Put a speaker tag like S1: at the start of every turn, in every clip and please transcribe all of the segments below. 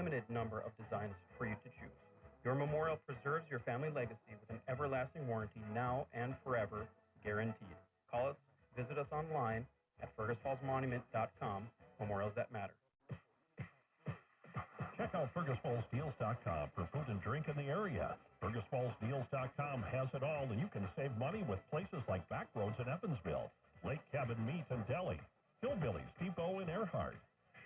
S1: unlimited number of designs for you to choose. Your memorial preserves your family legacy with an everlasting warranty now and forever, guaranteed. Call us, visit us online at fergusfallsmonument.com. Memorials that matter.
S2: Check out FergusFallsDeals.com for food and drink in the area. FergusFallsDeals.com has it all, and you can save money with places like Backroads in Evansville, Lake Cabin Meat and Deli, Hillbillies Depot in Earhart,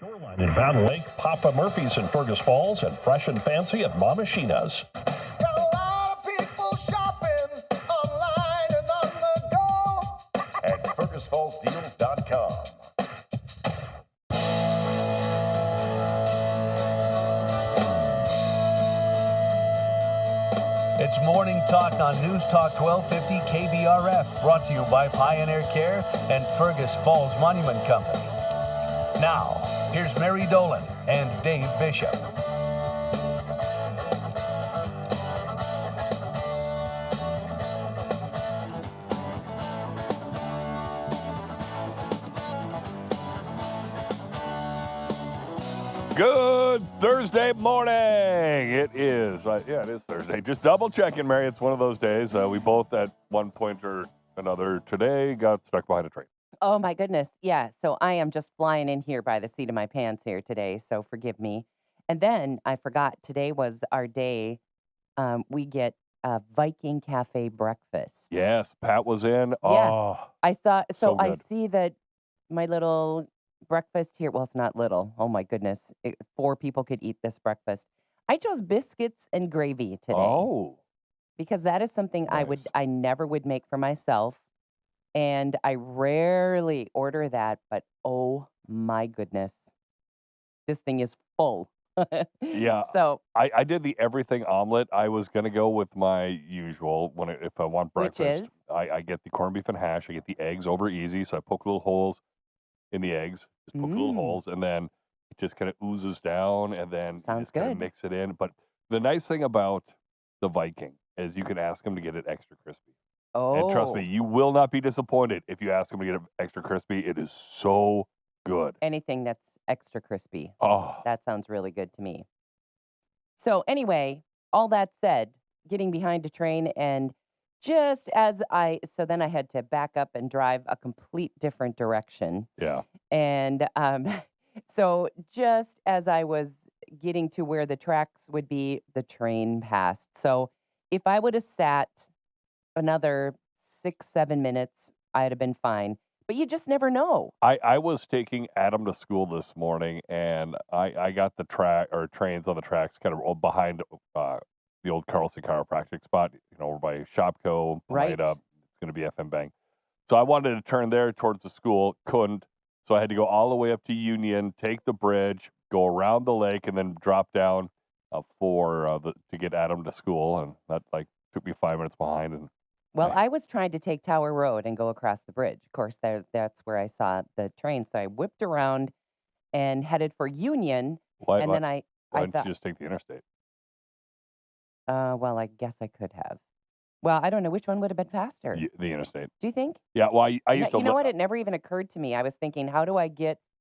S2: Shoreline in Battle Lake, Papa Murphy's in Fergus Falls, and Fresh and Fancy at Mama Sheena's.
S3: Got a lot of people shopping online and on the go
S2: at FergusFallsDeals.com.
S4: It's Morning Talk on News Talk 1250 KBRF, brought to you by Pioneer Care and Fergus Falls Monument Company. Now, here's Mary Dolan and Dave Bishop.
S5: Good Thursday morning. It is. It is Thursday. Just double checking, Mary. It's one of those days. We both at one point or another today got stuck behind a train.
S6: Oh, my goodness. Yeah. So I am just flying in here by the seat of my pants here today. So forgive me. And then I forgot today was our day. We get a Viking Cafe breakfast.
S5: Yes. Pat was in.
S6: Yeah.
S5: Oh,
S6: I saw. So I
S5: good.
S6: see that my little breakfast here. Well, it's not little. Oh, my goodness. 4 people could eat this breakfast. I chose biscuits and gravy today.
S5: Oh.
S6: Because that is something
S5: Nice.
S6: I never would make for myself. And I rarely order that, but oh my goodness, this thing is full.
S5: Yeah.
S6: So,
S5: I did the everything omelet. I was going to go with my usual if I want
S6: which
S5: breakfast.
S6: is?
S5: I get the corned beef and hash. I get the eggs over easy. So I poke little holes in the eggs. Just poke little holes, and then it just kind of oozes down, and then you
S6: Sounds
S5: just kind of
S6: good.
S5: mix it in. But the nice thing about the Viking is you can ask them to get it extra crispy. And trust me,
S6: Oh,
S5: you will not be disappointed if you ask them to get it extra crispy. It is so good.
S6: anything that's extra crispy.
S5: Oh,
S6: That sounds really good to me. So anyway, all that said, getting behind a train and so then I had to back up and drive a complete different direction.
S5: yeah.
S6: And so just as I was getting to where the tracks would be, the train passed. So if I would have sat another 6, 7 minutes, I'd have been fine. But you just never know.
S5: I was taking Adam to school this morning, and I got the trains on the tracks kind of behind the old Carlson chiropractic spot, over by Shopco,
S6: Right.
S5: right up. It's going to be FM Bank. So I wanted to turn there towards the school, couldn't. So I had to go all the way up to Union, take the bridge, go around the lake, and then drop down to get Adam to school, and that took me 5 minutes behind. And
S6: Well, I was trying to take Tower Road and go across the bridge. Of course, that's where I saw the train. So I whipped around and headed for Union.
S5: why
S6: And then I
S5: didn't
S6: thought,
S5: you just take the interstate?
S6: well, I guess I could have. Well, I don't know which one would have been faster.
S5: The interstate.
S6: Do you think?
S5: Yeah. Well, I used to.
S6: You know what? It never even occurred to me. I was thinking,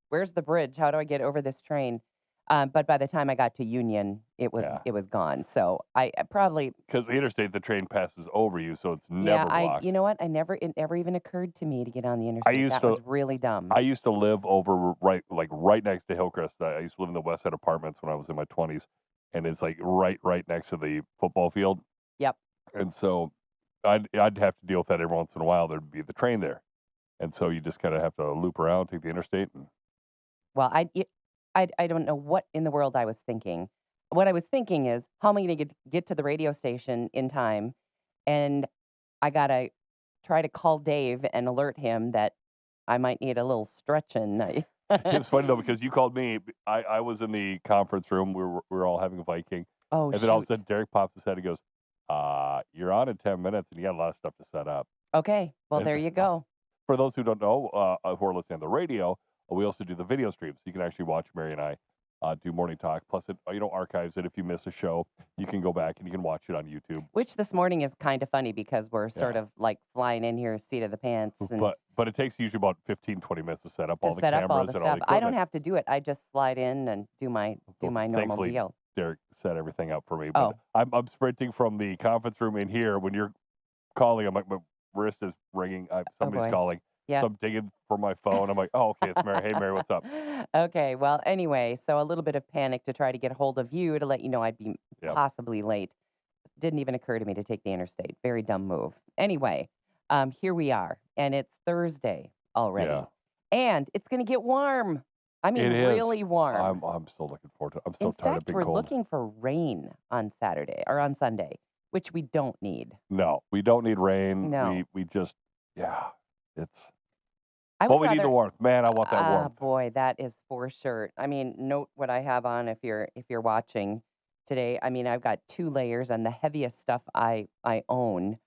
S6: where's the bridge? How do I get over this train? But by the time I got to Union, it was gone. So I probably,
S5: Because the interstate, the train passes over you, so it's
S6: yeah,
S5: never blocked.
S6: you know what? it never even occurred to me to get on the interstate.
S5: used
S6: That
S5: to-
S6: was really dumb.
S5: I used to live over right next to Hillcrest. I used to live in the West Side Apartments when I was in my 20s, and it's right next to the football field.
S6: Yep.
S5: And so I'd have to deal with that every once in a while. There'd be the train there, and so you just kind of have to loop around, take the interstate, and
S6: Well, I don't know what in the world I was thinking. What I was thinking is, how am I going to get to the radio station in time? And I got to try to call Dave and alert him that I might need a little stretching.
S5: it's funny though because you called me. I was in the conference room. We were all having a Viking,
S6: Oh,
S5: and then all of a
S6: shoot.
S5: sudden Derek pops his head and goes, "You're on in 10 minutes, and you got a lot of stuff to set up."
S6: Okay. Well, there you go.
S5: For those who don't know, who are listening on the radio, we also do the video stream, so you can actually watch Mary and I do Morning Talk. Plus, it archives it. If you miss a show, you can go back and you can watch it on YouTube.
S6: Which this morning is kind of funny because we're sort
S5: Yeah.
S6: of like flying in here, seat of the pants, and
S5: But it takes usually about 15, 20 minutes to set up all the
S6: set up all
S5: cameras
S6: the
S5: and all the
S6: stuff. I don't
S5: equipment.
S6: have to do it. I just slide in and do my normal
S5: Thankfully,
S6: deal.
S5: Derek set everything up for me. But
S6: Oh,
S5: I'm sprinting from the conference room in here. When you're calling, I'm like, my wrist is ringing.
S6: oh
S5: Somebody's
S6: boy.
S5: calling.
S6: Yeah.
S5: So I'm digging for my phone. I'm like, oh, okay, it's Mary. Hey, Mary, what's up?
S6: Okay. Well, anyway, so a little bit of panic to try to get hold of you to let you know I'd be
S5: Yep.
S6: possibly late. Didn't even occur to me to take the interstate. Very dumb move. Anyway, here we are, and it's Thursday already,
S5: Yeah.
S6: and it's going to get warm. I mean,
S5: It is.
S6: really warm.
S5: I'm so looking forward to it. I'm so
S6: In
S5: tired of
S6: fact,
S5: being
S6: we're
S5: cold.
S6: looking for rain on Saturday or on Sunday, which we don't need.
S5: No, we don't need rain.
S6: No.
S5: We just, yeah, it's.
S6: I
S5: But
S6: would
S5: we need the
S6: rather.
S5: warmth. Man, I want that warmth.
S6: Boy, that is for sure. I mean, note what I have on if you're watching today. I mean, I've got 2 layers and the heaviest stuff I own.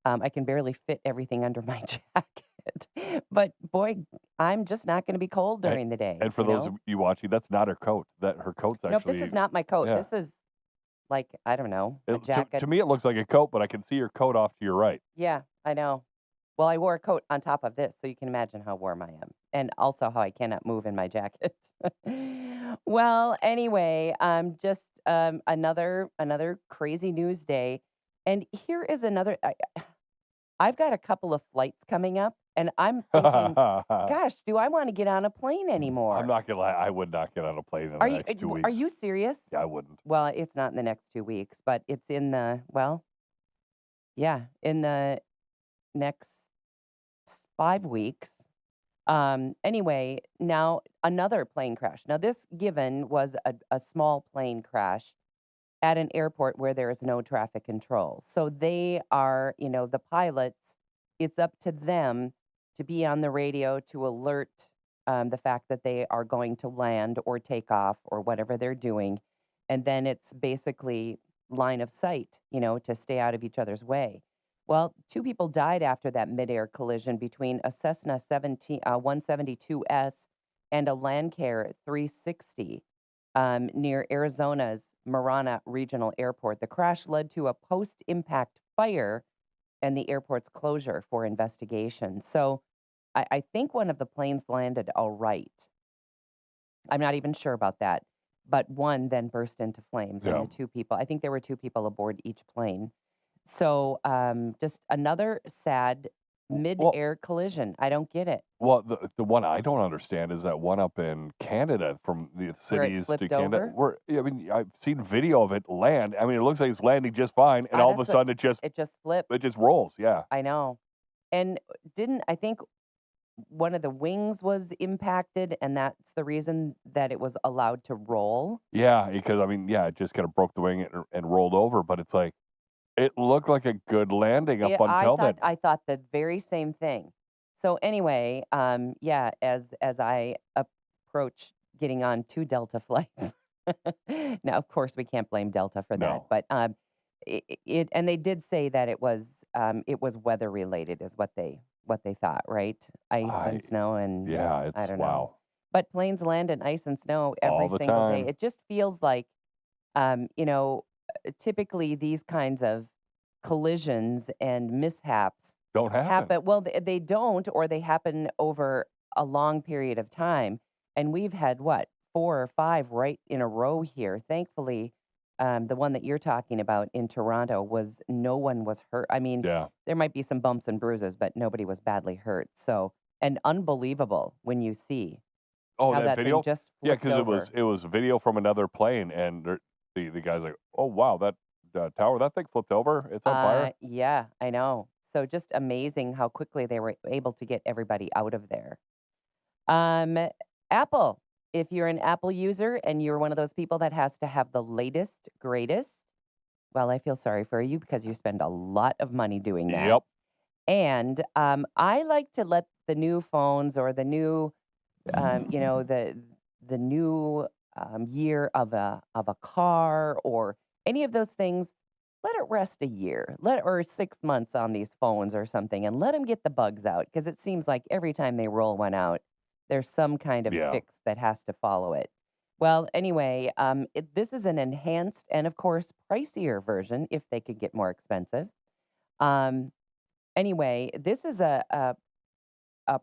S6: I can barely fit everything under my jacket. But boy, I'm just not going to be cold during the day.
S5: And for
S6: you
S5: those
S6: know?
S5: of you watching, that's not her coat. Her coat's
S6: Nope,
S5: actually.
S6: this is not my coat.
S5: yeah.
S6: This is like, I don't know, a jacket.
S5: To me, it looks like a coat, but I can see your coat off to your right.
S6: Yeah, I know. Well, I wore a coat on top of this, so you can imagine how warm I am, and also how I cannot move in my jacket. Well, anyway, just another crazy news day, and here is another. I've got a couple of flights coming up, and I'm thinking, gosh, do I want to get on a plane anymore?
S5: I'm not gonna lie. I would not get on a plane in the next 2 weeks.
S6: Are you serious?
S5: Yeah, I wouldn't.
S6: Well, it's not in the next 2 weeks, but it's in the in the next 5 weeks. Anyway, now another plane crash. Now, this given was a small plane crash at an airport where there is no traffic control. So they are, the pilots, it's up to them to be on the radio to alert the fact that they are going to land or take off or whatever they're doing. And then it's basically line of sight, to stay out of each other's way. Well, 2 people died after that midair collision between a Cessna 172S and a Lancair 360 near Arizona's Marana Regional Airport. The crash led to a post-impact fire and the airport's closure for investigation. So I think one of the planes landed all right. I'm not even sure about that. But one then burst into flames, and
S5: Yeah.
S6: the 2 people, I think there were 2 people aboard each plane. So, just another sad
S5: Well,
S6: mid-air collision. I don't get it.
S5: well, the one I don't understand is that one up in Canada from the
S6: Where it
S5: cities to
S6: flipped
S5: Canada.
S6: over?
S5: I mean, I've seen video of it land. I mean, it looks like it's landing just fine, and all of a
S6: That's
S5: sudden it just
S6: flipped.
S5: rolls. Yeah.
S6: I know. And I think one of the wings was impacted, and that's the reason that it was allowed to roll?
S5: Yeah, because I mean, yeah, it just kind of broke the wing and rolled over, but it's like it looked like a good landing up
S6: Yeah,
S5: until then.
S6: I thought the very same thing. So anyway, yeah, as I approach getting on 2 Delta flights. Now, of course, we can't blame Delta for that,
S5: No.
S6: but and they did say that it was weather related, is what they thought, right? Ice
S5: I
S6: and snow, and
S5: yeah,
S6: I
S5: it's
S6: don't know.
S5: wow.
S6: But planes land in ice and snow
S5: All
S6: every
S5: the
S6: single day.
S5: time.
S6: It just feels like, you know, typically these kinds of collisions and mishaps
S5: Don't happen.
S6: Well, they don't, or they happen over a long period of time. And we've had what, 4 or 5 right in a row here. Thankfully, the one that you're talking about in Toronto was no one was hurt. I mean,
S5: Yeah.
S6: there might be some bumps and bruises, but nobody was badly hurt. So, and unbelievable when you see
S5: Oh,
S6: how
S5: that
S6: that
S5: video?
S6: thing just
S5: Yeah,
S6: flipped
S5: because
S6: over.
S5: it was video from another plane, and the guy's like, "Oh wow, that tower, that thing flipped over. It's on fire."
S6: Yeah, I know. So just amazing how quickly they were able to get everybody out of there. Um, Apple, if you're an Apple user and you're one of those people that has to have the latest, greatest, well, I feel sorry for you because you spend a lot of money doing that.
S5: Yep.
S6: And I like to let the new phones or the new, you know, the new year of a car or any of those things, let it rest a year, or 6 months on these phones or something, and let them get the bugs out because it seems like every time they roll one out, there's some kind of
S5: Yeah.
S6: fix that has to follow it. Well, anyway, this is an enhanced and, of course, pricier version if they could get more expensive. Um, anyway, this is a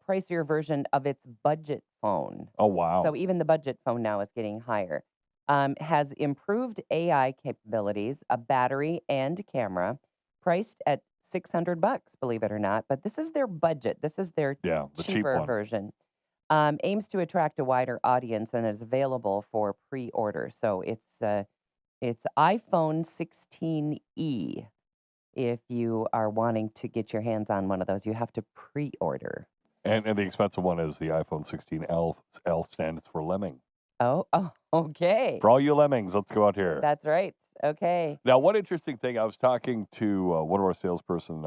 S6: pricier version of its budget phone.
S5: Oh,
S6: So
S5: wow.
S6: even the budget phone now is getting higher. Has improved AI capabilities, a battery and camera, priced at $600, believe it or not. But this is their budget. This is their
S5: Yeah, the cheap
S6: cheaper
S5: one.
S6: version. Aims to attract a wider audience and is available for pre-order. So it's iPhone 16e. If you are wanting to get your hands on one of those, you have to pre-order.
S5: And the expensive one is the iPhone 16L. L stands for lemming.
S6: Oh, okay.
S5: For all you lemmings, let's go out here.
S6: That's right. Okay.
S5: Now, one interesting thing, I was talking to one of our salesperson,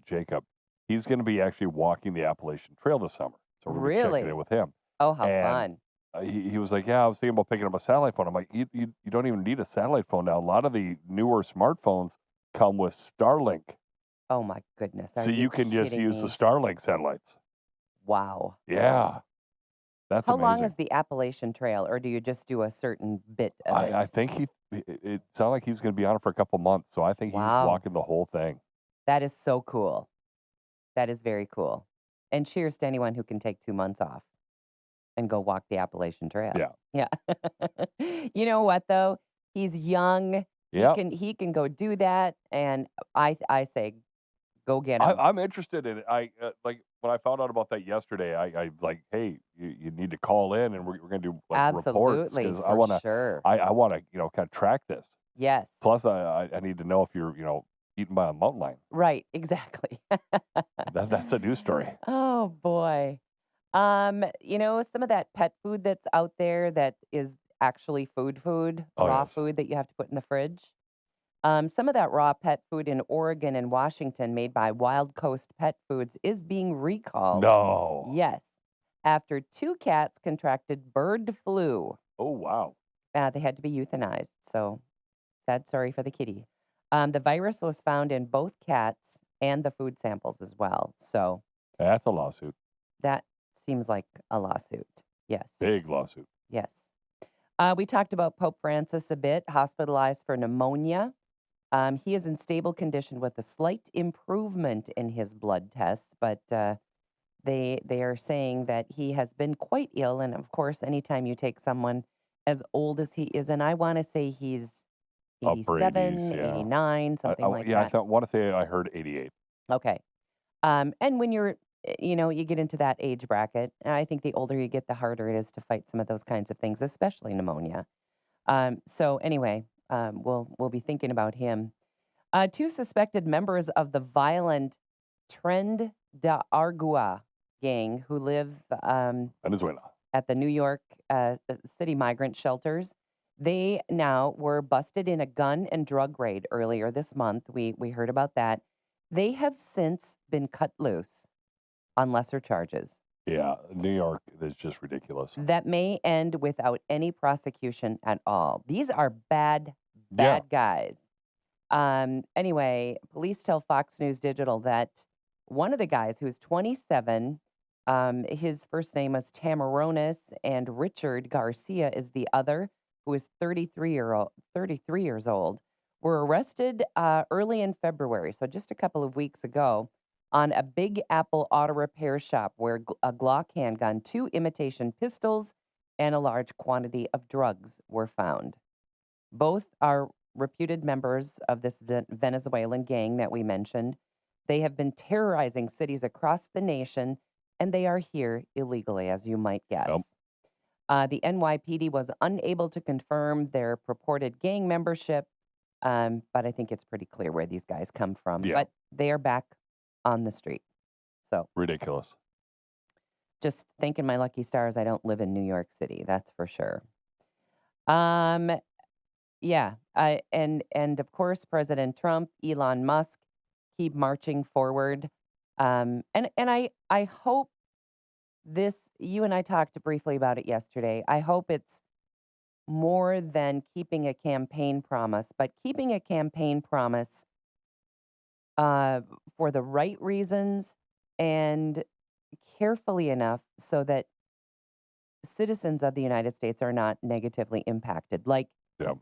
S5: Jacob. He's going to be actually walking the Appalachian Trail this summer. So we're going to be checking
S6: Really?
S5: in with him.
S6: Oh, how
S5: And
S6: fun.
S5: he was like, yeah, I was thinking about picking up a satellite phone. I'm like, you don't even need a satellite phone now. A lot of the newer smartphones come with Starlink.
S6: Oh, my goodness. Are
S5: So you can just
S6: kidding
S5: use the
S6: me?
S5: Starlink satellites.
S6: Wow.
S5: Yeah. That's
S6: How long
S5: amazing.
S6: is the Appalachian Trail, or do you just do a certain bit of
S5: I
S6: it?
S5: think it sounded like he was going to be on it for a couple months. So I think he's
S6: Wow.
S5: walking the whole thing.
S6: That is so cool. That is very cool. And cheers to anyone who can take 2 months off and go walk the Appalachian Trail.
S5: Yeah.
S6: Yeah. You know what, though? He's young.
S5: Yeah.
S6: He can go do that, and I say go get him.
S5: I'm interested in it. Like when I found out about that yesterday, I like, hey, you need to call in, and we're going to do like reports
S6: Absolutely,
S5: because I
S6: for
S5: want to
S6: sure.
S5: I want to kind of track this.
S6: Yes.
S5: Plus, I need to know if you're eaten by a mountain lion.
S6: Right, exactly.
S5: That's a news story.
S6: Oh boy. Some of that pet food that's out there that is actually food,
S5: Oh,
S6: raw
S5: yes.
S6: food that you have to put in the fridge. Some of that raw pet food in Oregon and Washington made by Wild Coast Pet Foods is being recalled.
S5: No.
S6: Yes, after 2 cats contracted bird flu.
S5: Oh, wow.
S6: They had to be euthanized. So sad story for the kitty. The virus was found in both cats and the food samples as well. So
S5: That's a lawsuit.
S6: that seems like a lawsuit. Yes.
S5: Big lawsuit.
S6: Yes. We talked about Pope Francis a bit, hospitalized for pneumonia. He is in stable condition with a slight improvement in his blood tests, but they are saying that he has been quite ill. And of course, anytime you take someone as old as he is, and I want to say he's
S5: Upper
S6: 87,
S5: 80s, yeah.
S6: 89, something like that.
S5: I want to say I heard 88.
S6: Okay. And when you're, you get into that age bracket, I think the older you get, the harder it is to fight some of those kinds of things, especially pneumonia. So anyway, we'll be thinking about him. 2 suspected members of the violent Tren de Argua gang who live
S5: Venezuela.
S6: at the New York City migrant shelters. They now were busted in a gun and drug raid earlier this month. We heard about that. They have since been cut loose on lesser charges.
S5: Yeah, New York is just ridiculous.
S6: That may end without any prosecution at all. These are bad
S5: Yeah.
S6: guys. Anyway, police tell Fox News Digital that one of the guys who's 27, his first name was Tamaronis, and Richard Garcia is the other, who is 33 years old, were arrested early in February, so just a couple of weeks ago, on a Big Apple auto repair shop where a Glock handgun, 2 imitation pistols, and a large quantity of drugs were found. Both are reputed members of this Venezuelan gang that we mentioned. They have been terrorizing cities across the nation, and they are here illegally, as you might guess. The NYPD was unable to confirm their purported gang membership, but I think it's pretty clear where these guys come from.
S5: Yeah.
S6: But they are back on the street. So
S5: Ridiculous.
S6: just thanking my lucky stars I don't live in New York City, that's for sure. Yeah, and of course, President Trump, Elon Musk keep marching forward. And I hope this, you and I talked briefly about it yesterday. I hope it's more than keeping a campaign promise, but keeping a campaign promise for the right reasons and carefully enough so that citizens of the United States are not negatively impacted, like
S5: Yeah.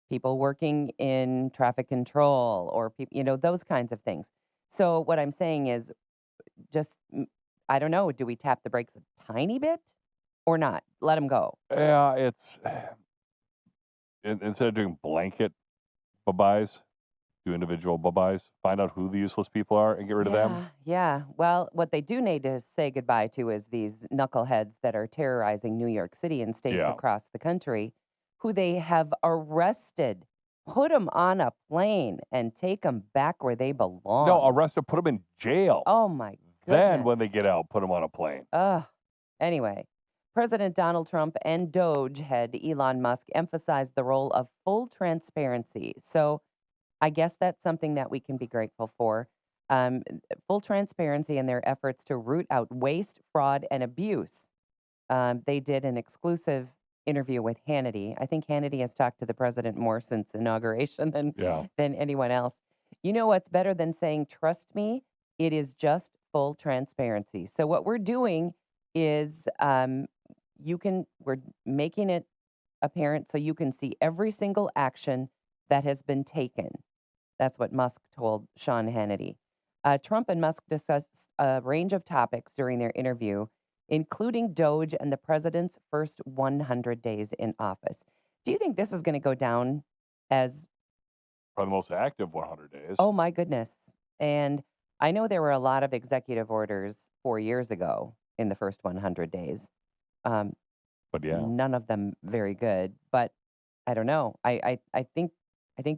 S6: people working in traffic control or people, those kinds of things. So what I'm saying is just, I don't know, do we tap the brakes a tiny bit or not? Let them go.
S5: Yeah, it's instead of doing blanket bye-byes, do individual bye-byes. Find out who the useless people are and get rid of them.
S6: Yeah. Well, what they do need to say goodbye to is these knuckleheads that are terrorizing New York City and states
S5: Yeah.
S6: across the country, who they have arrested, put them on a plane, and take them back where they belong.
S5: No, arrest them, put them in jail.
S6: Oh my goodness.
S5: Then when they get out, put them on a plane.
S6: Anyway, President Donald Trump and Doge head Elon Musk emphasized the role of full transparency. So I guess that's something that we can be grateful for. Full transparency in their efforts to root out waste, fraud, and abuse. They did an exclusive interview with Hannity. I think Hannity has talked to the president more since inauguration than anyone else. You know what's better than saying, trust me? It is just full transparency. So what we're doing is we're making it apparent so you can see every single action that has been taken. That's what Musk told Sean Hannity. Trump and Musk discussed a range of topics during their interview, including Doge and the president's first 100 days in office. Do you think this is going to go down as
S5: Probably the most active 100 days.
S6: Oh, my goodness. And I know there were a lot of executive orders 4 years ago in the first 100 days.
S5: But yeah.
S6: None of them very good. But I don't know. I think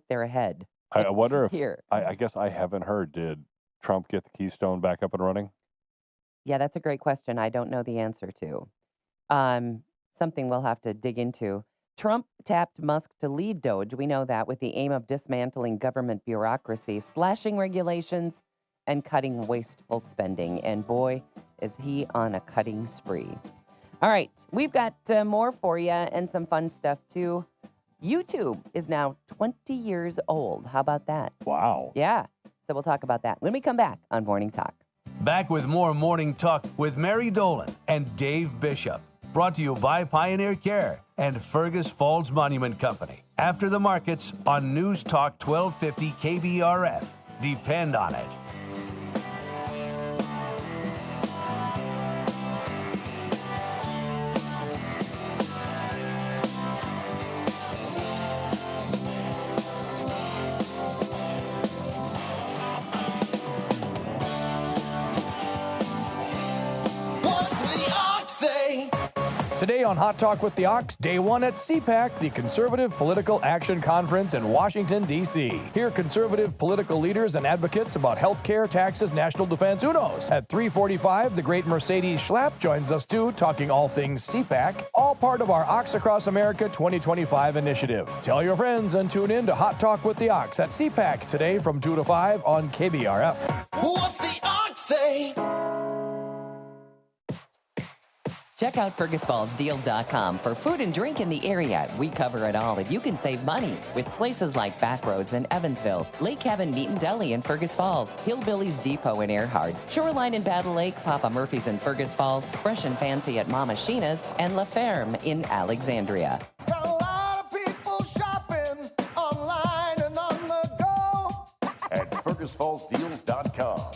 S6: they're ahead.
S5: I wonder if,
S6: here.
S5: I guess I haven't heard, did Trump get the Keystone back up and running?
S6: Yeah, that's a great question. I don't know the answer to. Something we'll have to dig into. Trump tapped Musk to lead Doge, we know that, with the aim of dismantling government bureaucracy, slashing regulations, and cutting wasteful spending. And boy, is he on a cutting spree. All right, we've got more for you and some fun stuff, too. YouTube is now 20 years old. How about that?
S5: Wow.
S6: Yeah, so we'll talk about that when we come back on Morning Talk.
S4: Back with more Morning Talk with Mary Dolan and Dave Bishop. Brought to you by Pioneer Care and Fergus Falls Monument Company. After the markets on News Talk 1250 KBRF. Depend on it.
S7: Today on Hot Talk with the Ox, Day 1 at CPAC, the Conservative Political Action Conference in Washington, D.C. Hear conservative political leaders and advocates about health care, taxes, national defense, who knows? At 3:45, the great Mercedes Schlapp joins us too, talking all things CPAC, all part of our Ox Across America 2025 initiative. Tell your friends and tune in to Hot Talk with the Ox at CPAC today from 2 to 5 on KBRF.
S3: What's the ox say?
S6: Check out FergusFallsDeals.com for food and drink in the area. We cover it all, and you can save money with places like Backroads in Evansville, Lake Cabin Meat and Deli in Fergus Falls, Hillbillies Depot in Earhart, Shoreline in Battle Lake, Papa Murphy's in Fergus Falls, Fresh and Fancy at Mama Sheena's, and La Ferme in Alexandria.
S3: Got a lot of people shopping online and on the go.
S2: At FergusFallsDeals.com.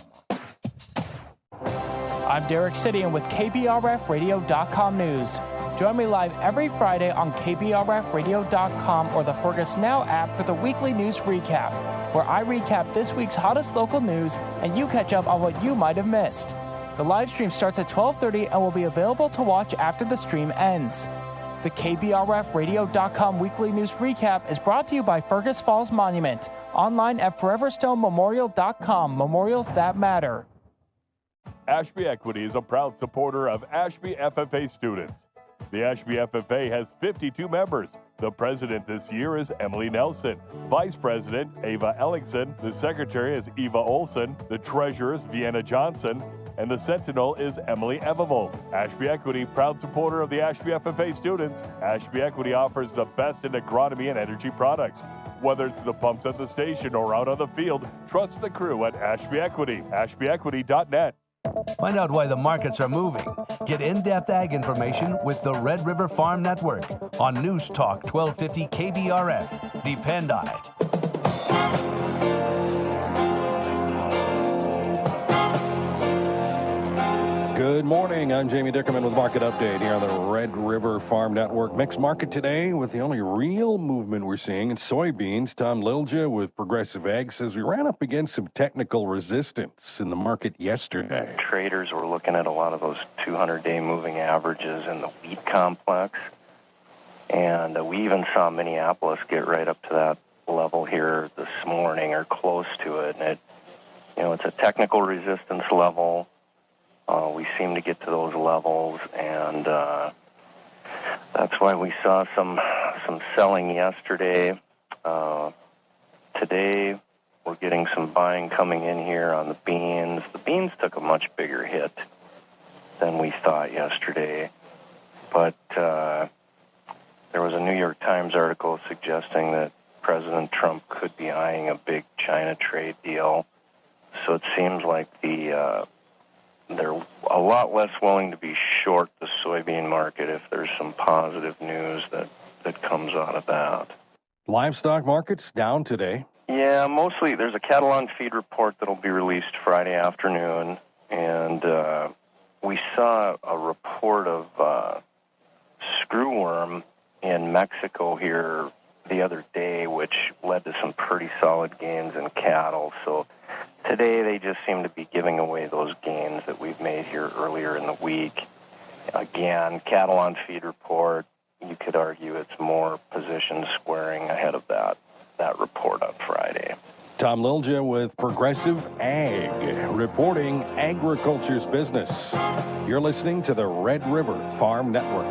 S8: I'm Derek Sidian with KBRFradio.com News. Join me live every Friday on KBRFradio.com or the Fergus Now app for the weekly news recap, where I recap this week's hottest local news and you catch up on what you might have missed. The live stream starts at 12:30 and will be available to watch after the stream ends. The KBRFradio.com weekly news recap is brought to you by Fergus Falls Monument, online at foreverstonememorial.com, memorials that matter.
S5: Ashby Equity is a proud supporter of Ashby FFA students. The Ashby FFA has 52 members. The president this year is Emily Nelson. Vice President, Ava Ellickson. The secretary is Eva Olson. The treasurer is Vienna Johnson. And the sentinel is Emily Evavold. Ashby Equity, proud supporter of the Ashby FFA students. Ashby Equity offers the best in agronomy and energy products. Whether it's the pumps at the station or out on the field, trust the crew at Ashby Equity. AshbyEquity.net.
S4: Find out why the markets are moving. Get in-depth ag information with the Red River Farm Network on News Talk 1250 KBRF. Depend on it.
S9: Good morning. I'm Jamie Dickerman with Market Update here on the Red River Farm Network. Mixed market today with the only real movement we're seeing in soybeans. Tom Lilja with Progressive Ag says we ran up against some technical resistance in the market yesterday.
S10: Traders were looking at a lot of those 200-day moving averages in the wheat complex. And we even saw Minneapolis get right up to that level here this morning or close to it. And it's a technical resistance level. We seem to get to those levels, and that's why we saw some selling yesterday. Today, we're getting some buying coming in here on the beans. The beans took a much bigger hit than we thought yesterday, but there was a New York Times article suggesting that President Trump could be eyeing a big China trade deal, so it seems like they're a lot less willing to be short the soybean market if there's some positive news that comes out of that.
S9: Livestock markets down today.
S10: Yeah, mostly there's a cattle on feed report that'll be released Friday afternoon, and we saw a report of screwworm in Mexico here the other day, which led to some pretty solid gains in cattle. So today, they just seem to be giving away those gains that we've made here earlier in the week. Again, cattle on feed report, you could argue it's more position squaring ahead of that report on Friday.
S9: Tom Lilja with Progressive Ag, reporting agriculture's business. You're listening to the Red River Farm Network.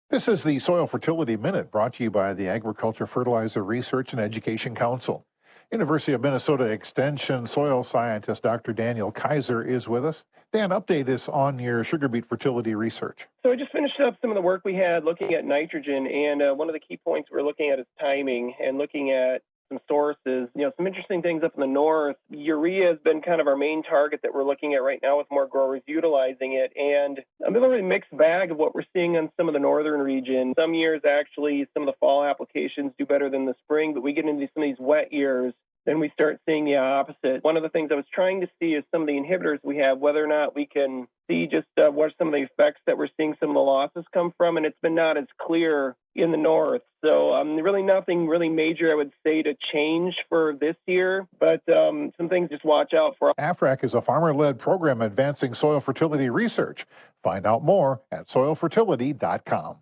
S11: This is the Soil Fertility Minute, brought to you by the Agriculture Fertilizer Research and Education Council. University of Minnesota Extension soil scientist Dr. Daniel Kaiser is with us. Dan, update us on your sugar beet fertility research.
S12: So I just finished up some of the work we had looking at nitrogen, and one of the key points we're looking at is timing and looking at some sources. Some interesting things up in the north. Urea has been kind of our main target that we're looking at right now with more growers utilizing it. And a really mixed bag of what we're seeing on some of the northern region. Some years, actually, some of the fall applications do better than the spring, but we get into some of these wet years, then we start seeing the opposite. One of the things I was trying to see is some of the inhibitors we have, whether or not we can see just what some of the effects that we're seeing some of the losses come from, and it's been not as clear in the north. So really nothing really major, I would say, to change for this year, but some things just watch out for.
S11: AFRAC is a farmer-led program advancing soil fertility research. Find out more at soilfertility.com.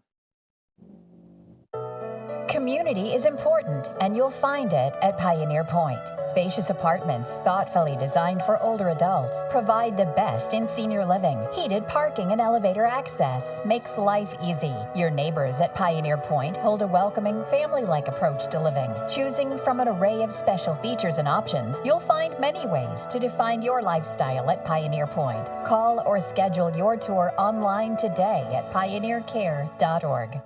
S13: Community is important, and you'll find it at Pioneer Point. Spacious apartments, thoughtfully designed for older adults, provide the best in senior living. Heated parking and elevator access makes life easy. Your neighbors at Pioneer Point hold a welcoming, family-like approach to living. Choosing from an array of special features and options, you'll find many ways to define your lifestyle at Pioneer Point. Call or schedule your tour online today at pioneercare.org.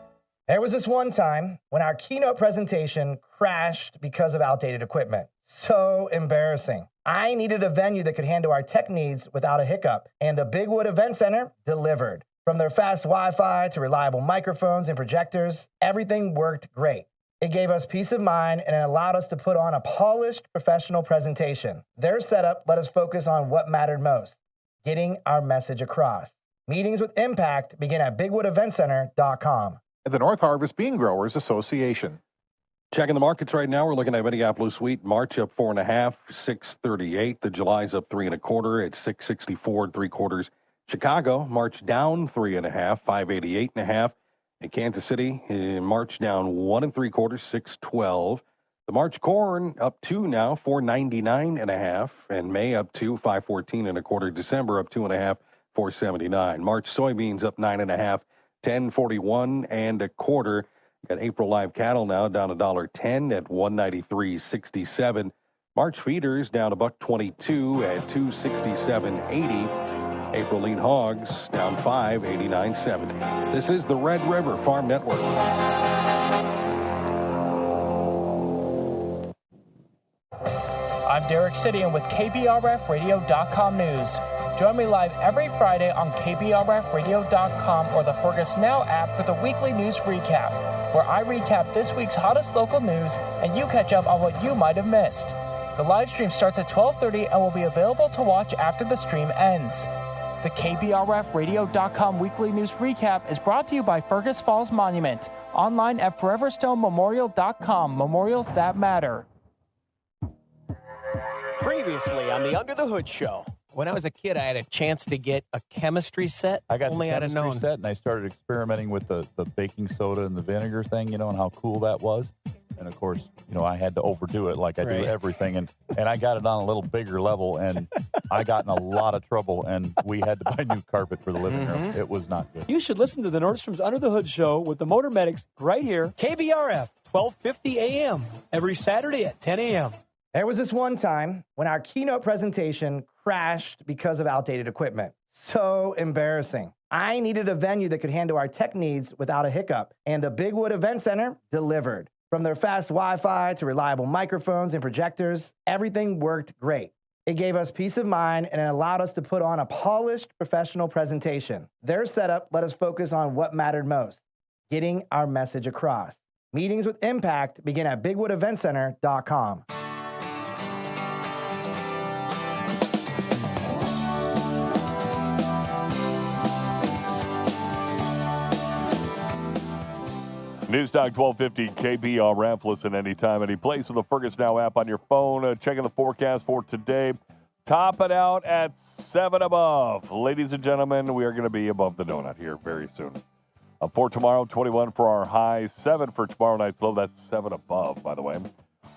S14: There was this one time when our keynote presentation crashed because of outdated equipment. So embarrassing. I needed a venue that could handle our tech needs without a hiccup, and the Big Wood Event Center delivered. From their fast Wi-Fi to reliable microphones and projectors, everything worked great. It gave us peace of mind and it allowed us to put on a polished, professional presentation. Their setup let us focus on what mattered most, getting our message across. Meetings with impact begin at bigwoodeventcenter.com.
S11: The North Harvest Bean Growers Association.
S9: Checking the markets right now, we're looking at Minneapolis wheat, March up 4.5, 638. The July's up 3 1/4 at 664 3/4. Chicago, March down 3.5, 588 1/2. In Kansas City, March down 1 3/4, 612. The March corn up 2 now, 499 1/2, and May up 2, 514 1/4. December up 2 1/2, 479. March soybeans up 9 1/2. 1041 1/4. Got April live cattle now down $1.10 at 193.67. March feeders down $1.22 at 267.80. April lean hogs down 5, 89.70. This is the Red River Farm Network.
S8: I'm Derek Sidian with KBRFradio.com News. Join me live every Friday on KBRFradio.com or the Fergus Now app for the weekly news recap, where I recap this week's hottest local news and you catch up on what you might have missed. The live stream starts at 12:30 and will be available to watch after the stream ends. The KBRFradio.com weekly news recap is brought to you by Fergus Falls Monument, online at foreverstonememorial.com, memorials that matter.
S15: Previously on the Under the Hood Show. When I was a kid, I had a chance to get a chemistry set.
S16: I got
S15: Only
S16: the
S15: I'd have
S16: chemistry
S15: known.
S16: set, and I started experimenting with the baking soda and the vinegar thing, and how cool that was. And, of course, I had to overdo it like I do everything. And I got it on a little bigger level, and I got in a lot of trouble, and we had to buy new carpet for the living room. It was not good.
S17: You should listen to the Nordstrom's Under the Hood Show with the Motor Medics right here. KBRF, 1250 a.m. every Saturday at 10 a.m.
S14: There was this one time when our keynote presentation crashed because of outdated equipment. So embarrassing. I needed a venue that could handle our tech needs without a hiccup, and the Big Wood Event Center delivered. From their fast Wi-Fi to reliable microphones and projectors, everything worked great. It gave us peace of mind and it allowed us to put on a polished professional presentation. Their setup let us focus on what mattered most, getting our message across. Meetings with impact begin at bigwoodeventcenter.com.
S5: News Talk 1250 KBRF. Listen anytime, any place with the Fergus Now app on your phone. Checking the forecast for today. Top it out at 7 above. Ladies and gentlemen, we are going to be above the donut here very soon. For tomorrow, 21 for our high, 7 for tomorrow night's low. That's 7 above, by the way.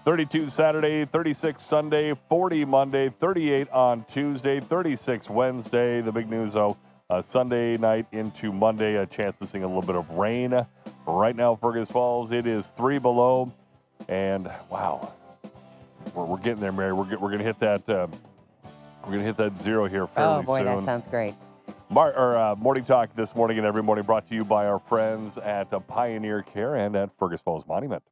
S5: 32 Saturday, 36 Sunday, 40 Monday, 38 on Tuesday, 36 Wednesday. The big news, though, Sunday night into Monday, a chance to see a little bit of rain. Right now, Fergus Falls, it is 3 below, and wow, we're getting there, Mary. We're gonna hit that. We're gonna hit that zero here fairly soon.
S6: Oh boy, that sounds great.
S5: Morning Talk this morning and every morning brought to you by our friends at Pioneer Care and at Fergus Falls Monument.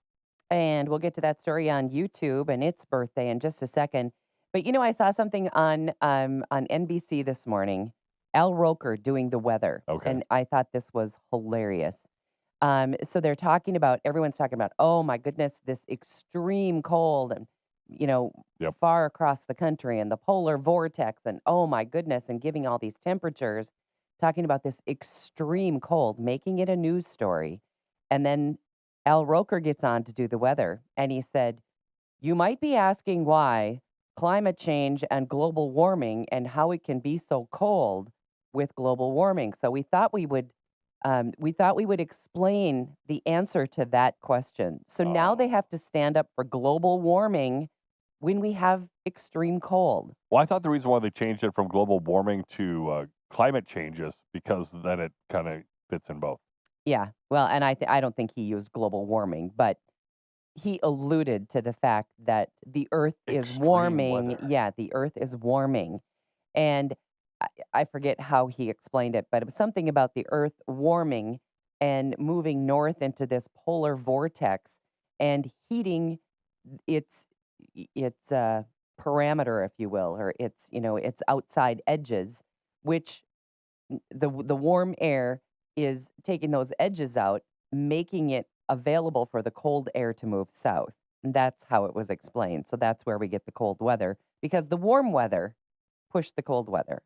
S6: And we'll get to that story on YouTube and its birthday in just a second. But I saw something on NBC this morning. Al Roker doing the weather, and I thought this was hilarious. So everyone's talking about, oh my goodness, this extreme cold and, far across the country and the polar vortex and oh my goodness, and giving all these temperatures, talking about this extreme cold, making it a news story. And then Al Roker gets on to do the weather and he said, you might be asking why climate change and global warming and how it can be so cold with global warming. So we thought we would explain the answer to that question. So now they have to stand up for global warming when we have extreme cold.
S5: Well, I thought the reason why they changed it from global warming to climate change is because then it kind of fits in both.
S6: Yeah, well, and I don't think he used global warming, but he alluded to the fact that the Earth is warming.
S5: Weather.
S6: Yeah, the Earth is warming. And I forget how he explained it, but it was something about the Earth warming and moving north into this polar vortex and heating its parameter, if you will, or its outside edges, which the warm air is taking those edges out, making it available for the cold air to move south. And that's how it was explained. So that's where we get the cold weather, because the warm weather pushed the cold weather,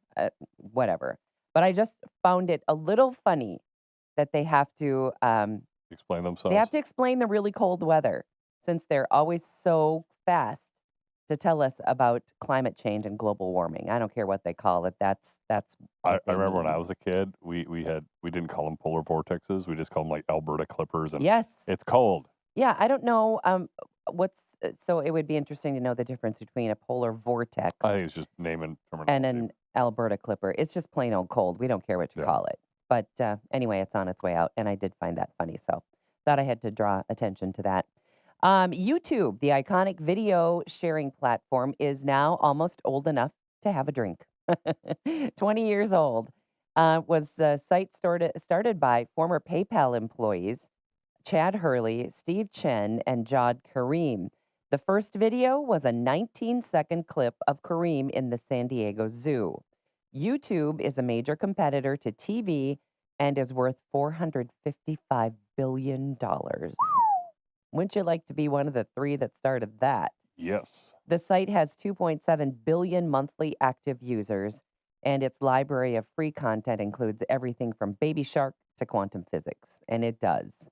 S6: whatever. But I just found it a little funny that they have to
S5: explain themselves.
S6: They have to explain the really cold weather, since they're always so fast to tell us about climate change and global warming. I don't care what they call it. That's.
S5: I remember when I was a kid, we didn't call them polar vortexes. We just called them like Alberta clippers. And
S6: yes,
S5: it's cold.
S6: Yeah, I don't know so it would be interesting to know the difference between a polar vortex.
S5: I think it's just naming terminology.
S6: And an Alberta clipper. It's just plain old cold. We don't care what you call it. But anyway, it's on its way out, and I did find that funny, so thought I had to draw attention to that. YouTube, the iconic video sharing platform, is now almost old enough to have a drink. 20 years old. Was a site started by former PayPal employees Chad Hurley, Steve Chen, and Jod Kareem. The first video was a 19-second clip of Kareem in the San Diego Zoo. YouTube is a major competitor to TV and is worth $455 billion. Wouldn't you like to be one of the three that started that?
S5: Yes.
S6: The site has 2.7 billion monthly active users, and its library of free content includes everything from Baby Shark to quantum physics, and it does.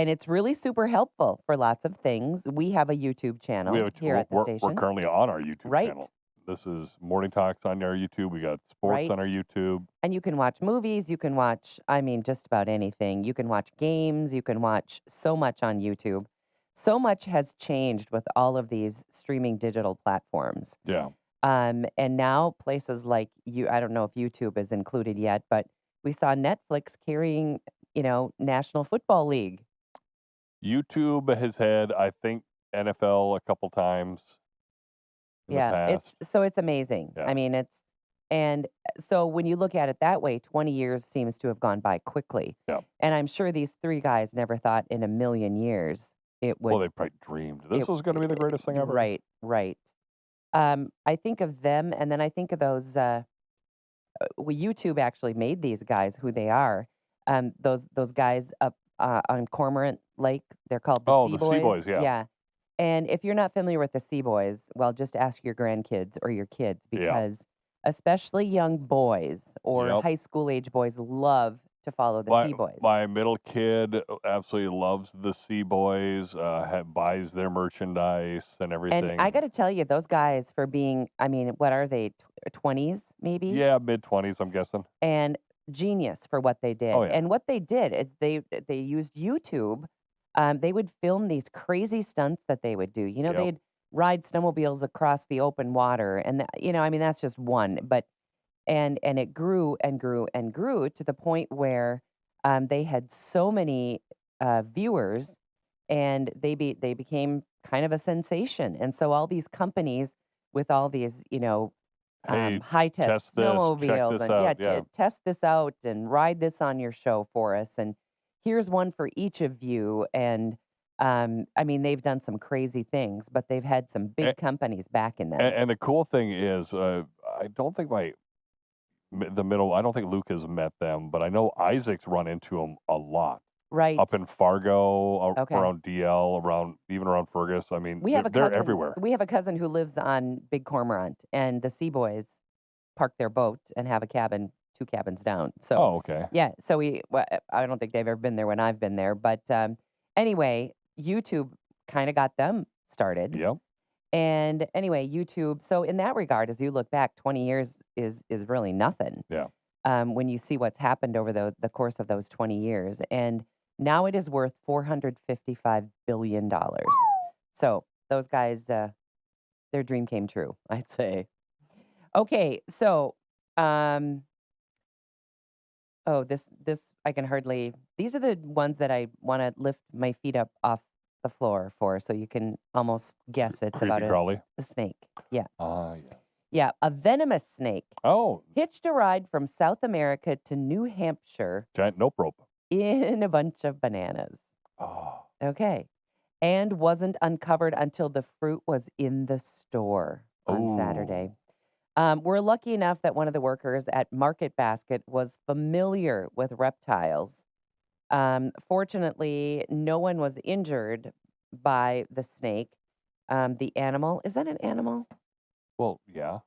S6: And it's really super helpful for lots of things. We have a YouTube channel
S5: We have
S6: here at the
S5: we're
S6: station.
S5: currently on our YouTube
S6: Right.
S5: channel. This is Morning Talks on our YouTube. We got sports on our
S6: Right.
S5: YouTube.
S6: And you can watch movies, you can watch, I mean, just about anything. You can watch games, you can watch so much on YouTube. So much has changed with all of these streaming digital platforms.
S5: Yeah.
S6: And now places like I don't know if YouTube is included yet, but we saw Netflix carrying, National Football League.
S5: YouTube has had, I think, NFL a couple times in the past.
S6: It's amazing.
S5: Yeah.
S6: I mean, and so when you look at it that way, 20 years seems to have gone by quickly.
S5: Yeah.
S6: And I'm sure these three guys never thought in a million years it would.
S5: Well, they probably dreamed this was going to be the greatest thing ever.
S6: Right. I think of them, and then I think of those. YouTube actually made these guys who they are. Those guys up on Cormorant Lake, they're called the Sea
S5: the
S6: Boys.
S5: Sea Boys, yeah.
S6: Yeah. And if you're not familiar with the Sea Boys, well, just ask your grandkids or your kids
S5: Yeah.
S6: because especially young boys or
S5: Yep.
S6: high school age boys love to follow the Sea Boys.
S5: My middle kid absolutely loves the Sea Boys, buys their merchandise and everything.
S6: And I got to tell you, those guys for being, I mean, what are they, 20s maybe?
S5: Yeah, mid-20s, I'm guessing.
S6: And genius for what they did.
S5: Oh, yeah.
S6: And what they did is they used YouTube. They would film these crazy stunts that they would do.
S5: Yep.
S6: They'd ride snowmobiles across the open water, and I mean that's just one. But and it grew and grew and grew to the point where they had so many viewers, and they became kind of a sensation. And so all these companies with all these
S5: Hey,
S6: high test
S5: test this, check
S6: snowmobiles
S5: this
S6: and
S5: out, yeah.
S6: test this out and ride this on your show for us, and here's one for each of you. And I mean they've done some crazy things, but they've had some big companies backing them.
S5: And the cool thing is, I don't think I don't think Luke has met them, but I know Isaac's run into them a lot.
S6: Right.
S5: Up in Fargo,
S6: Okay.
S5: around DL, even around Fergus. I mean,
S6: We have a
S5: they're
S6: cousin.
S5: everywhere.
S6: We have a cousin who lives on Big Cormorant, and the Sea Boys park their boat and have a cabin 2 cabins down. So
S5: Oh, okay.
S6: yeah, so I don't think they've ever been there when I've been there, but anyway, YouTube kind of got them started.
S5: Yep.
S6: And anyway, YouTube. So in that regard, as you look back, 20 years is really nothing.
S5: Yeah.
S6: When you see what's happened over the course of those 20 years, and now it is worth $455 billion. So those guys, their dream came true, I'd say. Okay, so this I can hardly. These are the ones that I want to lift my feet up off the floor for, so you can almost guess it's
S5: Creepy
S6: about
S5: crawly.
S6: a snake. Yeah.
S5: Ah, yeah.
S6: Yeah, a venomous snake.
S5: Oh,
S6: Hitched a ride from South America to New Hampshire
S5: giant nope rope.
S6: in a bunch of bananas.
S5: Oh,
S6: Okay. And wasn't uncovered until the fruit was in the store on Saturday. We're lucky enough that one of the workers at Market Basket was familiar with reptiles. Fortunately, no one was injured by the snake. The animal, is that an animal?
S5: well, yeah,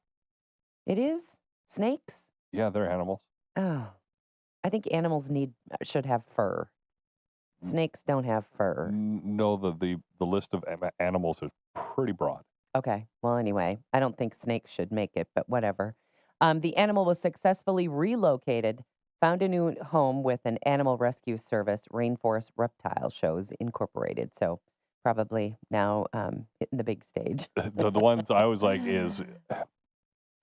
S6: It is? Snakes?
S5: yeah, they're animals.
S6: Oh, I think animals should have fur. Snakes don't have fur.
S5: No, the list of animals is pretty broad.
S6: Okay. Well, anyway, I don't think snakes should make it, but whatever. The animal was successfully relocated, found a new home with an animal rescue service, Rainforest Reptile Shows Incorporated. So probably now hitting the big stage.
S5: The ones I always like is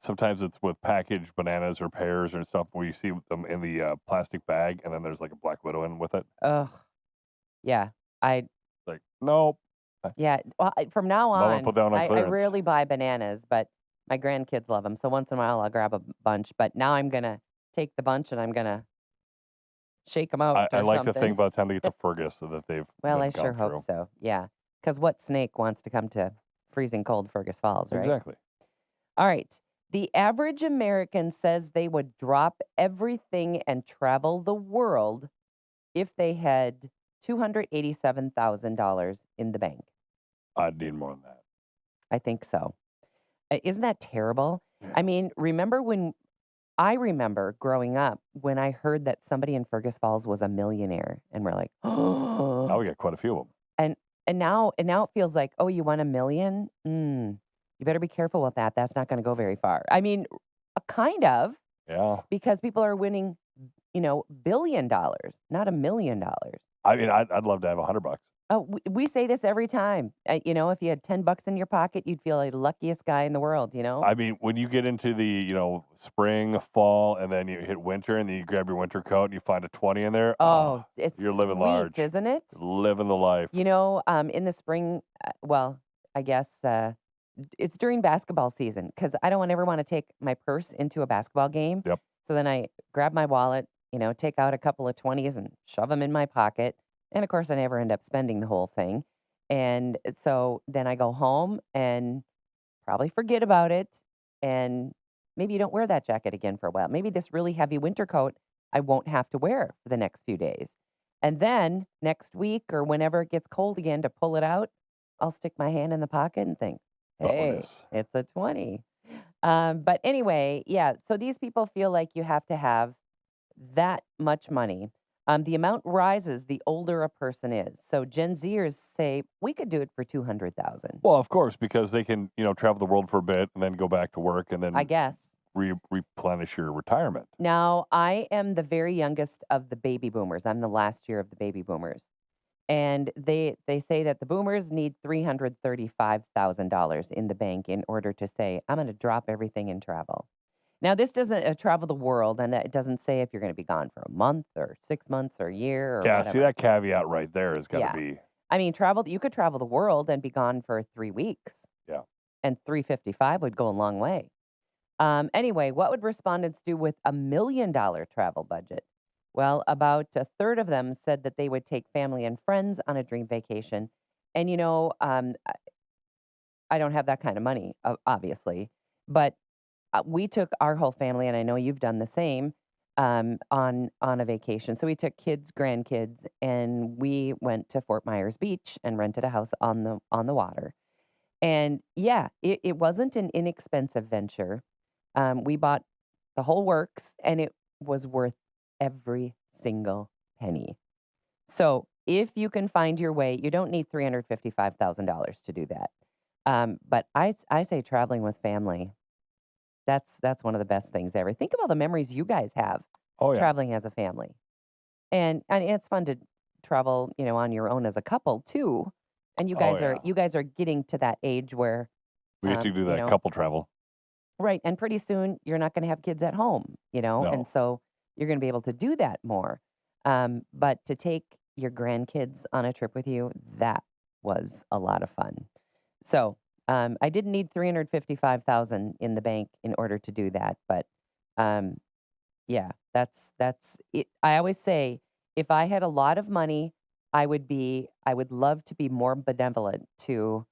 S5: sometimes it's with packaged bananas or pears or stuff where you see them in the plastic bag and then there's like a black widow in with it.
S6: Ugh. Yeah.
S5: Like, nope.
S6: Yeah. Well, from now
S5: Mama
S6: on,
S5: put down on
S6: I
S5: clearance.
S6: rarely buy bananas, but my grandkids love them. So once in a while, I'll grab a bunch. But now I'm going to take the bunch and I'm going to shake them out
S5: I
S6: or
S5: like to
S6: something.
S5: think by the time they get to Fergus that they've
S6: Well,
S5: been
S6: I sure
S5: gone
S6: hope
S5: through.
S6: so. Yeah. Because what snake wants to come to freezing cold Fergus Falls, right?
S5: Exactly.
S6: All right. The average American says they would drop everything and travel the world if they had $287,000 in the bank.
S5: I'd need more than that.
S6: I think so. Isn't that terrible? I mean, I remember growing up when I heard that somebody in Fergus Falls was a millionaire, and we're like, oh.
S5: Now we got quite a few of them.
S6: And now it feels like, oh, you won $1 million? You better be careful with that. That's not going to go very far. I mean, kind of.
S5: Yeah.
S6: Because people are winning, $1 billion, not $1 million.
S5: I mean, I'd love to have $100.
S6: Oh, we say this every time. If you had $10 in your pocket, you'd feel like the luckiest guy in the world.
S5: I mean, when you get into the spring, fall, and then you hit winter, and then you grab your winter coat and you find a 20 in there.
S6: Oh, it's
S5: you're living
S6: sweet,
S5: large,
S6: isn't it?
S5: Living the life.
S6: In the spring, I guess it's during basketball season because I don't ever want to take my purse into a basketball game.
S5: Yep.
S6: So then I grab my wallet, take out a couple of 20s and shove them in my pocket. And of course, I never end up spending the whole thing. And so then I go home and probably forget about it. And maybe you don't wear that jacket again for a while. Maybe this really heavy winter coat I won't have to wear for the next few days. And then next week or whenever it gets cold again to pull it out, I'll stick my hand in the pocket and think, hey, it's a 20. But anyway, yeah. So these people feel like you have to have that much money. The amount rises the older a person is. So Gen Zers say we could do it for 200,000.
S5: Well, of course, because they can, travel the world for a bit and then go back to work and then
S6: I guess
S5: replenish your retirement.
S6: Now, I am the very youngest of the baby boomers. I'm the last year of the baby boomers. And they say that the boomers need $335,000 in the bank in order to say, I'm going to drop everything and travel. Now, this doesn't travel the world, and it doesn't say if you're going to be gone for a month or 6 months or a year or
S5: Yeah,
S6: whatever.
S5: see, that caveat right there has got to be.
S6: I mean, you could travel the world and be gone for 3 weeks.
S5: Yeah.
S6: And 355 would go a long way. Anyway, what would respondents do with $1 million travel budget? Well, about a third of them said that they would take family and friends on a dream vacation. And, I don't have that kind of money, obviously, but we took our whole family, and I know you've done the same, on a vacation. So we took kids, grandkids, and we went to Fort Myers Beach and rented a house on the water. And yeah, it wasn't an inexpensive venture. We bought the whole works, and it was worth every single penny. So if you can find your way, you don't need $355,000 to do that. But I say traveling with family. That's one of the best things ever. Think of all the memories you guys have traveling as a family. And it's fun to travel, on your own as a couple too. And you guys are getting to that age where
S5: we get to do that couple travel.
S6: Right. And pretty soon you're not going to have kids at home,
S5: No.
S6: and so you're going to be able to do that more. But to take your grandkids on a trip with you, that was a lot of fun. So I didn't need $355,000 in the bank in order to do that. But yeah, that's it. I always say if I had a lot of money, I would love to be more benevolent to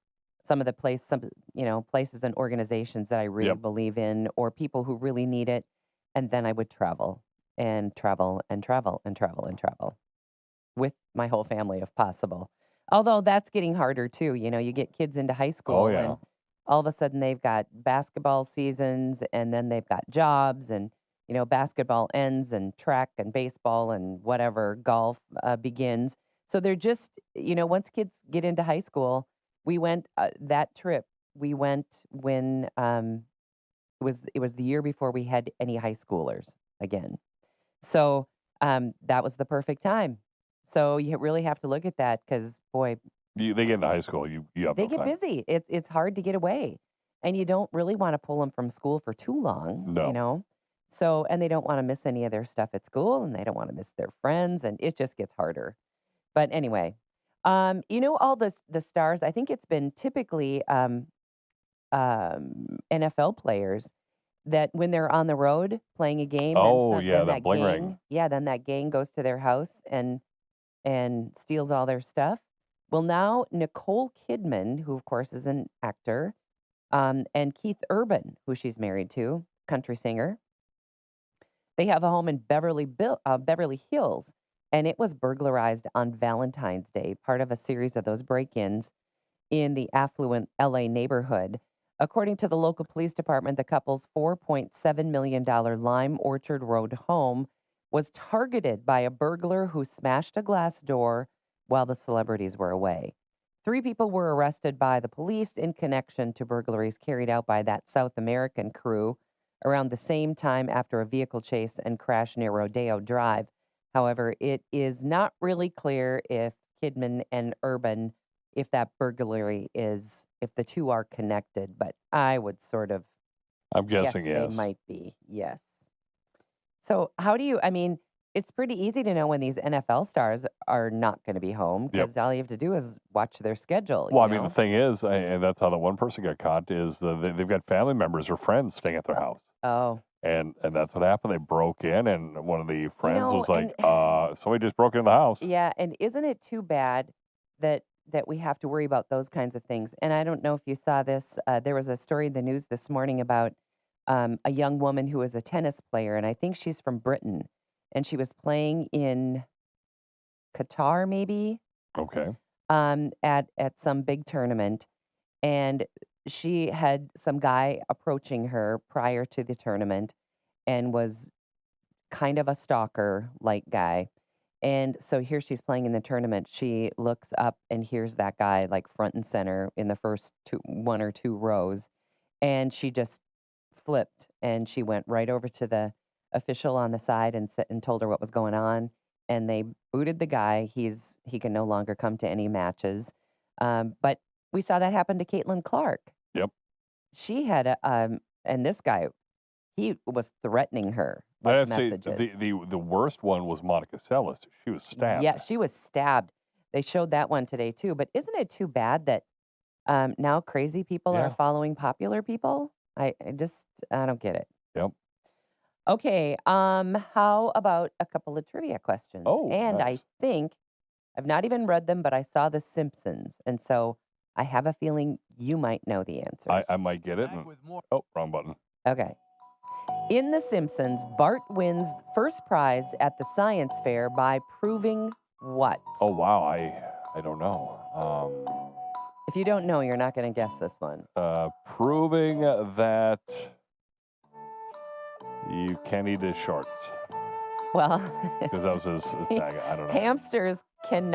S6: some of the places and organizations that I really believe in, or people who really need it. And then I would travel and travel and travel and travel and travel with my whole family if possible. Although that's getting harder too. You get kids into high school and all of a sudden they've got basketball seasons and then they've got jobs and, basketball ends and track and baseball and whatever, golf begins. So they're just, once kids get into high school, we went that trip. We went when it was the year before we had any high schoolers again. So that was the perfect time. So you really have to look at that because, boy,
S5: they get into high school. You have
S6: they
S5: no
S6: get
S5: time.
S6: busy. It's hard to get away, and you don't really want to pull them from school for too long.
S5: No.
S6: So and they don't want to miss any of their stuff at school, and they don't want to miss their friends, and it just gets harder. But anyway, all the stars. I think it's been typically NFL players that when they're on the road playing a game,
S5: Oh, yeah,
S6: then
S5: that
S6: that
S5: bling
S6: gang,
S5: ring.
S6: yeah, then that gang goes to their house and steals all their stuff. Well, now Nicole Kidman, who of course is an actor, and Keith Urban, who she's married to, country singer, they have a home in Beverly Hills, and it was burglarized on Valentine's Day, part of a series of those break-ins in the affluent LA neighborhood. According to the local police department, the couple's $4.7 million Lime Orchard Road home was targeted by a burglar who smashed a glass door while the celebrities were away. 3 people were arrested by the police in connection to burglaries carried out by that South American crew around the same time after a vehicle chase and crash near Rodeo Drive. However, it is not really clear if Kidman and Urban, if that burglary is, if the two are connected, but I would sort of
S5: I'm
S6: guess
S5: guessing
S6: they
S5: yes.
S6: might be. Yes. So I mean, it's pretty easy to know when these NFL stars are not going to be home
S5: Yep.
S6: because all you have to do is watch their schedule,
S5: Well,
S6: you
S5: I mean, the
S6: know?
S5: thing is, and that's how the one person got caught, is they've got family members or friends staying at their house.
S6: Oh,
S5: And that's what happened. They broke in, and one of the friends
S6: know,
S5: was like,
S6: and
S5: somebody just broke into the house.
S6: yeah, and isn't it too bad that we have to worry about those kinds of things? And I don't know if you saw this. There was a story in the news this morning about a young woman who is a tennis player, and I think she's from Britain, and she was playing in Qatar, maybe,
S5: Okay.
S6: at some big tournament, and she had some guy approaching her prior to the tournament and was kind of a stalker like guy. And so here she's playing in the tournament. She looks up and hears that guy like front and center in the first 1 or 2 rows. And she just flipped and she went right over to the official on the side and told her what was going on. And they booted the guy. He can no longer come to any matches. But we saw that happen to Caitlin Clark.
S5: Yep.
S6: She had and this guy, he was threatening her
S5: I
S6: with
S5: have to say,
S6: messages.
S5: the worst one was Monica Seles. She was stabbed.
S6: Yeah, she was stabbed. They showed that one today too. But isn't it too bad that now crazy people are
S5: Yeah.
S6: following popular people? I don't get it.
S5: Yep.
S6: Okay, how about a couple of trivia questions?
S5: Oh,
S6: And
S5: nice.
S6: I think I've not even read them, but I saw The Simpsons, and so I have a feeling you might know the answers.
S5: I might get it. Oh, wrong button.
S6: Okay. In The Simpsons, Bart wins first prize at the science fair by proving what?
S5: Oh, wow. I don't know.
S6: If you don't know, you're not going to guess this one.
S5: Proving that you can't eat his shorts.
S6: Well,
S5: Because that was his tag. I don't know.
S6: hamsters can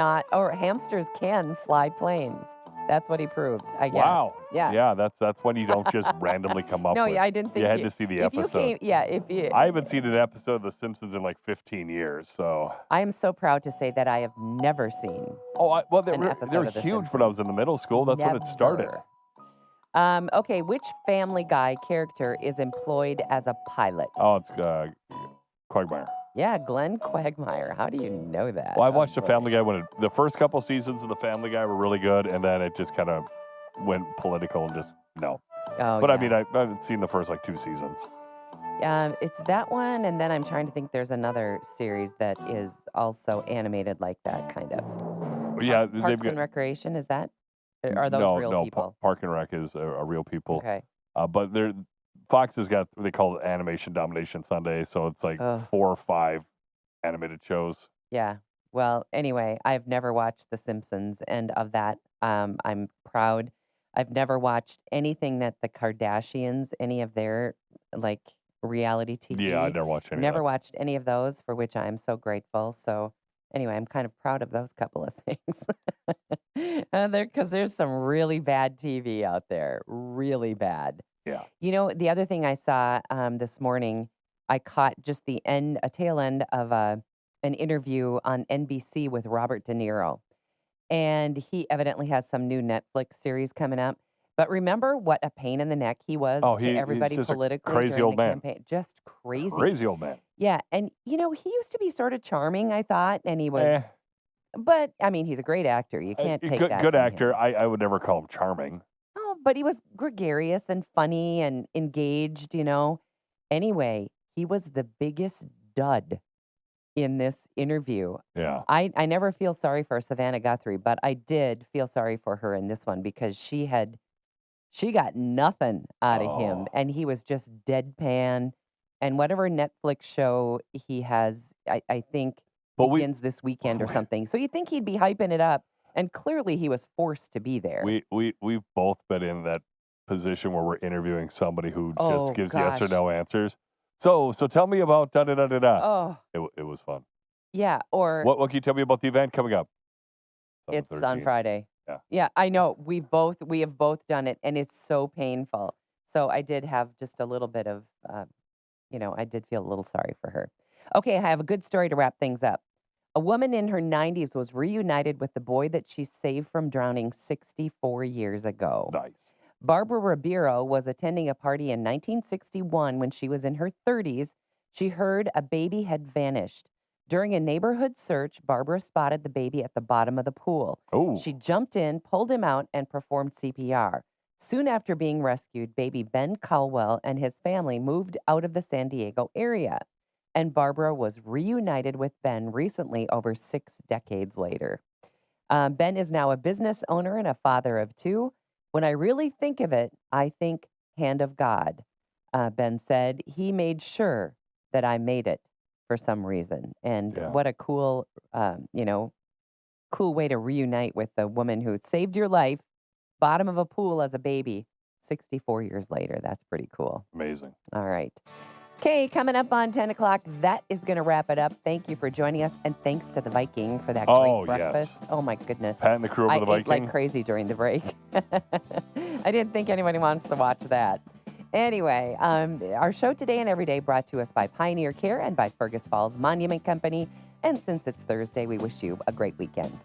S6: fly planes. That's what he proved, I guess.
S5: Wow.
S6: Yeah.
S5: Yeah, that's when you don't just randomly come up
S6: No,
S5: with.
S6: yeah, I didn't think
S5: you had
S6: you-
S5: to see the
S6: if you
S5: episode.
S6: if you
S5: I haven't seen an episode of The Simpsons in like 15 years, so.
S6: I am so proud to say that I have never seen.
S5: Well,
S6: an
S5: they
S6: episode
S5: were
S6: of The
S5: huge when I was in the middle school. That's when it started.
S6: Never. Okay, which Family Guy character is employed as a pilot?
S5: Oh, it's Quagmire.
S6: Yeah, Glenn Quagmire. How do you know that?
S5: Well, I
S6: Oh,
S5: watched The
S6: boy.
S5: Family Guy the first couple seasons of The Family Guy were really good, and then it just kind of went political and just no.
S6: Oh,
S5: But I
S6: yeah.
S5: mean, I haven't seen the first like 2 seasons.
S6: It's that one, and then I'm trying to think. There's another series that is also animated like that, kind of.
S5: Yeah,
S6: Parks and Recreation. Is that? Are those
S5: no,
S6: real
S5: no,
S6: people?
S5: Park and Rec is a real people.
S6: Okay.
S5: But Fox has got they call it Animation Domination Sunday, so it's like
S6: Ugh.
S5: 4 or 5 animated shows.
S6: Yeah. Well, anyway, I've never watched The Simpsons, and of that, I'm proud. I've never watched anything that the Kardashians, any of their like reality TV.
S5: Yeah, I never watched any.
S6: Never
S5: of that.
S6: watched any of those, for which I am so grateful. So, anyway, I'm kind of proud of those couple of things. Because there's some really bad TV out there, really bad.
S5: Yeah.
S6: You know, the other thing I saw this morning, I caught just a tail end of an interview on NBC with Robert De Niro. And he evidently has some new Netflix series coming up. But remember what a pain in the neck he was
S5: Oh,
S6: to
S5: he's
S6: everybody
S5: just a
S6: politically
S5: crazy
S6: during
S5: old
S6: the
S5: man.
S6: campaign. Just crazy.
S5: Crazy old man.
S6: Yeah. And, you know, he used to be sort of charming, I thought. And he was,
S5: Eh.
S6: but I mean, he's a great actor. You can't take that.
S5: Good
S6: from him.
S5: actor. I would never call him charming.
S6: Oh, but he was gregarious and funny and engaged, you know. Anyway, he was the biggest dud in this interview.
S5: Yeah.
S6: I never feel sorry for Savannah Guthrie, but I did feel sorry for her in this one because she got nothing out of him, and he was just deadpan. And whatever Netflix show he has, I think begins this weekend or something. So you think he'd be hyping it up, and clearly he was forced to be there.
S5: We've both been in that position where we're interviewing somebody who
S6: Oh,
S5: just gives yes or
S6: gosh.
S5: no answers. So tell me about da da da da da.
S6: Oh,
S5: It was fun.
S6: yeah. Or
S5: What can you tell me about the event coming up? On the
S6: it's on
S5: 13th.
S6: Friday.
S5: Yeah.
S6: Yeah, I know. We have both done it, and it's so painful. So I did have just a little bit of, I did feel a little sorry for her. Okay, I have a good story to wrap things up. A woman in her 90s was reunited with the boy that she saved from drowning 64 years ago.
S5: Nice.
S6: Barbara Ribeiro was attending a party in 1961 when she was in her 30s. She heard a baby had vanished. During a neighborhood search, Barbara spotted the baby at the bottom of the pool.
S5: Oh.
S6: She jumped in, pulled him out, and performed CPR. Soon after being rescued, baby Ben Caldwell and his family moved out of the San Diego area. And Barbara was reunited with Ben recently over 6 decades later. Ben is now a business owner and a father of 2. When I really think of it, I think hand of God. Ben said he made sure that I made it for some reason. And what a cool, cool way to reunite with the woman who saved your life, bottom of a pool as a baby, 64 years later. That's pretty cool.
S5: Amazing.
S6: All right. Okay, coming up on 10 o'clock, that is going to wrap it up. Thank you for joining us, and thanks to the Viking for that great breakfast.
S5: Yes.
S6: Oh, my goodness.
S5: Pat and the crew over the
S6: I ate
S5: Viking.
S6: like crazy during the break. I didn't think anybody wants to watch that. Anyway, our show today and every day brought to us by Pioneer Care and by Fergus Falls Monument Company. And since it's Thursday, we wish you a great weekend.